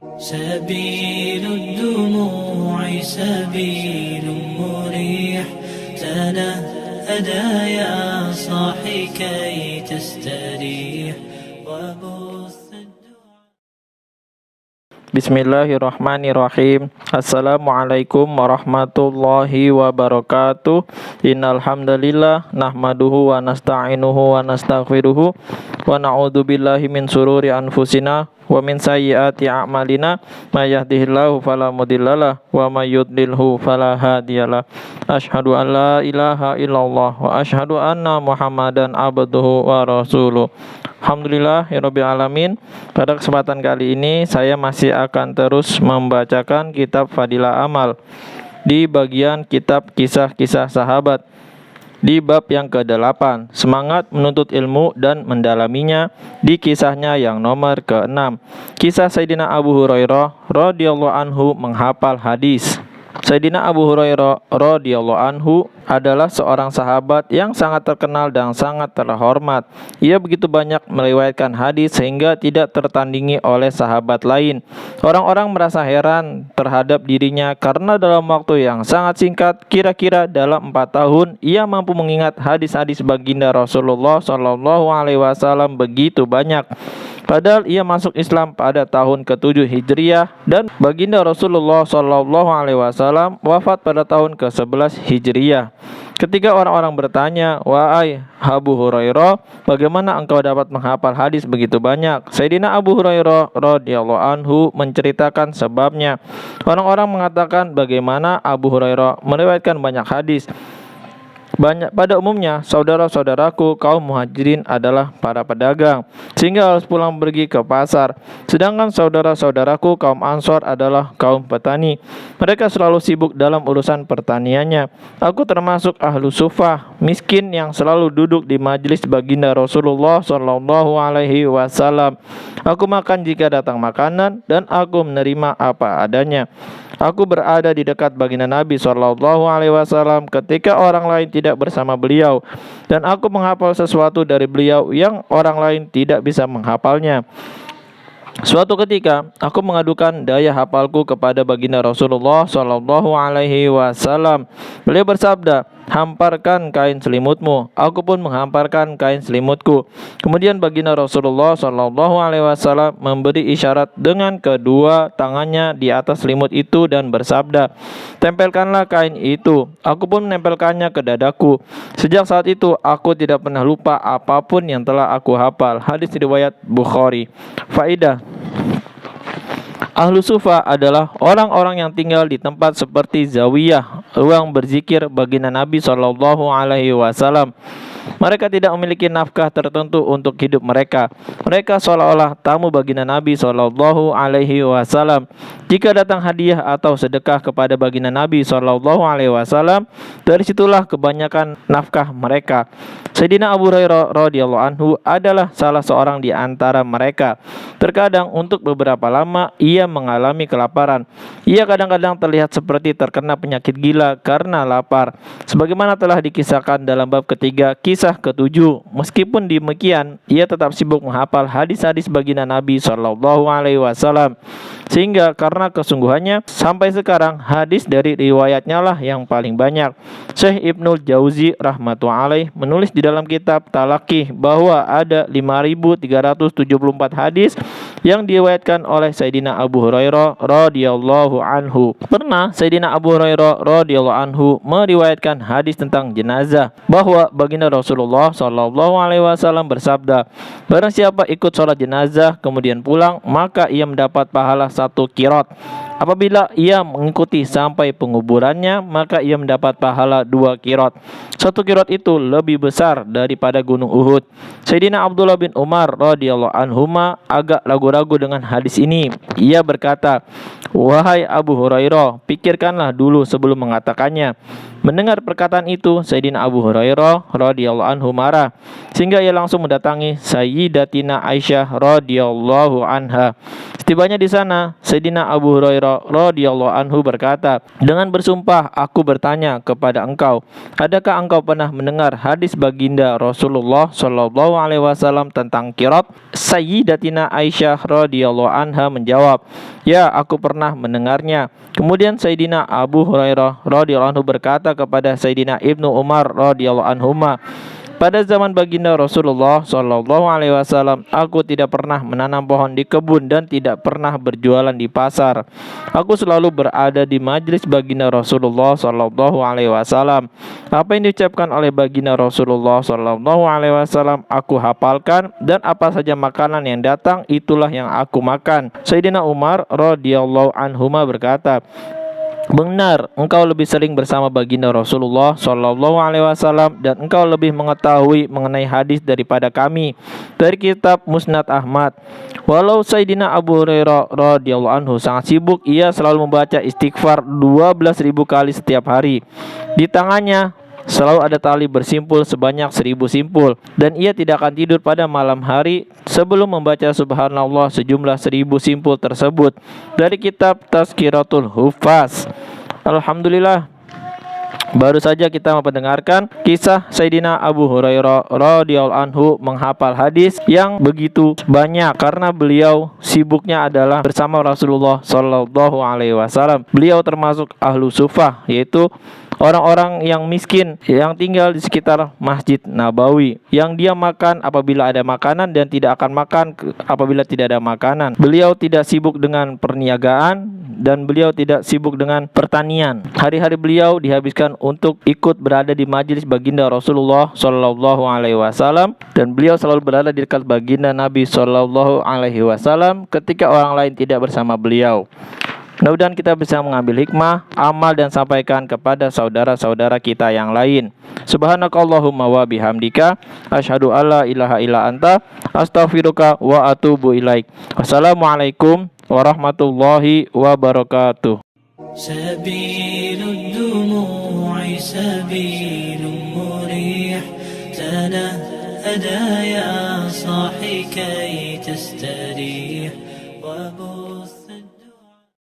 سبيل الدموع سبيل مريح تنهدى يا صاحي كي تستريح Bismillahirrahmanirrahim. Assalamualaikum warahmatullahi wabarakatuh. Innal hamdalillah nahmaduhu wa nasta'inuhu wa nastaghfiruhu wa na'udzubillahi min sururi anfusina wa min sayyiati a'malina may yahdihillahu fala mudhillalah wa may yudlilhu fala hadiyalah. Asyhadu an la ilaha illallah wa asyhadu anna Muhammadan abduhu wa rasuluh. Alhamdulillahirabbil alamin. Pada kesempatan kali ini saya masih akan terus membacakan kitab Fadilah Amal di bagian kitab kisah-kisah sahabat di bab yang ke-8, semangat menuntut ilmu dan mendalaminya, di kisahnya yang nomor ke-6, kisah Sayyidina Abu Hurairah radhiyallahu anhu menghafal hadis. Sayyidina Abu Hurairah radhiyallahu anhu adalah seorang sahabat yang sangat terkenal dan sangat terhormat. Ia begitu banyak meriwayatkan hadis sehingga tidak tertandingi oleh sahabat lain. Orang-orang merasa heran terhadap dirinya karena dalam waktu yang sangat singkat, kira-kira dalam 4 tahun, ia mampu mengingat hadis-hadis baginda Rasulullah SAW begitu banyak. Padahal ia masuk Islam pada tahun ke-7 Hijriah dan baginda Rasulullah SAW wafat pada tahun ke-11 Hijriah. Ketika orang-orang bertanya, "Wahai Abu Hurairah, bagaimana engkau dapat menghafal hadis begitu banyak?" Sayyidina Abu Hurairah radhiyallahu anhu menceritakan sebabnya. Orang-orang mengatakan, bagaimana Abu Hurairah meriwayatkan banyak hadis? Pada umumnya, saudara-saudaraku kaum muhajirin adalah para pedagang, sehingga harus pulang pergi ke pasar. Sedangkan saudara-saudaraku kaum ansor adalah kaum petani. Mereka selalu sibuk dalam urusan pertaniannya. Aku termasuk ahlu sufah, miskin yang selalu duduk di majelis baginda Rasulullah SAW. Aku makan jika datang makanan dan aku menerima apa adanya. Aku berada di dekat baginda Nabi SAW ketika orang lain tidak bersama beliau, dan aku menghafal sesuatu dari beliau yang orang lain tidak bisa menghafalnya. Suatu ketika, aku mengadukan daya hafalku kepada baginda Rasulullah SAW. Beliau bersabda, "Hamparkan kain selimutmu." Aku pun menghamparkan kain selimutku. Kemudian baginda Rasulullah SAW memberi isyarat dengan kedua tangannya di atas selimut itu dan bersabda, "Tempelkanlah kain itu." Aku pun menempelkannya ke dadaku. Sejak saat itu, aku tidak pernah lupa apapun yang telah aku hafal. Hadis riwayat Bukhari. Faidah: Ahlu Sufah adalah orang-orang yang tinggal di tempat seperti zawiyah, ruang berzikir baginda Nabi SAW. Mereka tidak memiliki nafkah tertentu untuk hidup mereka. Mereka seolah-olah tamu baginda Nabi SAW. Jika datang hadiah atau sedekah kepada baginda Nabi SAW, dari situlah kebanyakan nafkah mereka. Sayyidina Abu Hurairah radhiyallahu anhu adalah salah seorang di antara mereka. Terkadang untuk beberapa lama ia mengalami kelaparan. Ia kadang-kadang terlihat seperti terkena penyakit gila karena lapar, sebagaimana telah dikisahkan dalam bab ketiga kisah ke-7. Meskipun demikian, ia tetap sibuk menghafal hadis-hadis baginda Nabi SAW, sehingga karena kesungguhannya sampai sekarang hadis dari riwayatnya lah yang paling banyak. Syekh Ibnul Jauzi rahmatullahi alaih menulis di dalam kitab Talaqih bahwa ada 5.374 hadis yang diriwayatkan oleh Sayyidina Abu Hurairah radhiyallahu anhu. Pernah Sayyidina Abu Hurairah radhiyallahu anhu meriwayatkan hadis tentang jenazah bahwa baginda Rasulullah SAW bersabda, "Barang siapa ikut sholat jenazah kemudian pulang, maka ia mendapat pahala 1 qirot. Apabila ia mengikuti sampai penguburannya, maka ia mendapat pahala 2 qirot. 1 qirot itu lebih besar daripada gunung Uhud." Sayyidina Abdullah bin Umar radhiyallahu anhuma agak ragu-ragu dengan hadis ini. Ia berkata, "Wahai Abu Hurairah, pikirkanlah dulu sebelum mengatakannya." Mendengar perkataan itu, Sayyidina Abu Hurairah radhiyallahu anhu marah, sehingga ia langsung mendatangi Sayyidatina Aisyah radhiyallahu anha. Setibanya di sana, Sayyidina Abu Hurairah Hurairah radhiyallahu anhu berkata, dengan bersumpah aku bertanya kepada engkau, adakah engkau pernah mendengar hadis baginda Rasulullah sallallahu alaihi wasallam tentang qirat? Sayyidatina Aisyah radhiyallahu anha menjawab, ya, aku pernah mendengarnya. Kemudian Sayyidina Abu Hurairah radhiyallahu anhu berkata kepada Sayyidina Ibnu Umar radhiyallahu anhuma, pada zaman baginda Rasulullah sallallahu alaihi wasallam, aku tidak pernah menanam pohon di kebun dan tidak pernah berjualan di pasar. Aku selalu berada di majlis baginda Rasulullah sallallahu alaihi wasallam. Apa yang diucapkan oleh baginda Rasulullah sallallahu alaihi wasallam aku hafalkan, dan apa saja makanan yang datang itulah yang aku makan. Sayyidina Umar radhiyallahu anhuma berkata, benar, engkau lebih sering bersama baginda Rasulullah sallallahu alaihi wasallam dan engkau lebih mengetahui mengenai hadis daripada kami. Dari kitab Musnad Ahmad. Walau Sayyidina Abu Hurairah radhiyallahu anhu sangat sibuk, ia selalu membaca istighfar 12.000 kali setiap hari. Di tangannya selalu ada tali bersimpul sebanyak 1.000 simpul, dan ia tidak akan tidur pada malam hari sebelum membaca subhanallah sejumlah 1.000 simpul tersebut. Dari kitab Tazkiratul Huffaz. Alhamdulillah, baru saja kita mendengarkan kisah Sayyidina Abu Hurairah radhiyallahu anhu menghafal hadis yang begitu banyak karena beliau sibuknya adalah bersama Rasulullah sallallahu alaihi wasallam. Beliau termasuk ahlu sufah, yaitu orang-orang yang miskin yang tinggal di sekitar Masjid Nabawi, yang dia makan apabila ada makanan dan tidak akan makan apabila tidak ada makanan. Beliau tidak sibuk dengan perniagaan dan beliau tidak sibuk dengan pertanian. Hari-hari beliau dihabiskan untuk ikut berada di majelis baginda Rasulullah sallallahu alaihi wasallam, dan beliau selalu berada di dekat baginda Nabi sallallahu alaihi wasallam ketika orang lain tidak bersama beliau. Mudah-mudahan kita bisa mengambil hikmah, amal dan sampaikan kepada saudara-saudara kita yang lain. Subhanakallahumma wa bihamdika, asyhadu alla ilaha illa anta, astaghfiruka wa atubu ilaik. Wassalamualaikum warahmatullahi wabarakatuh. Sabilud dumu'i sabilun murih, tanahada ya sahi kay tastarih wa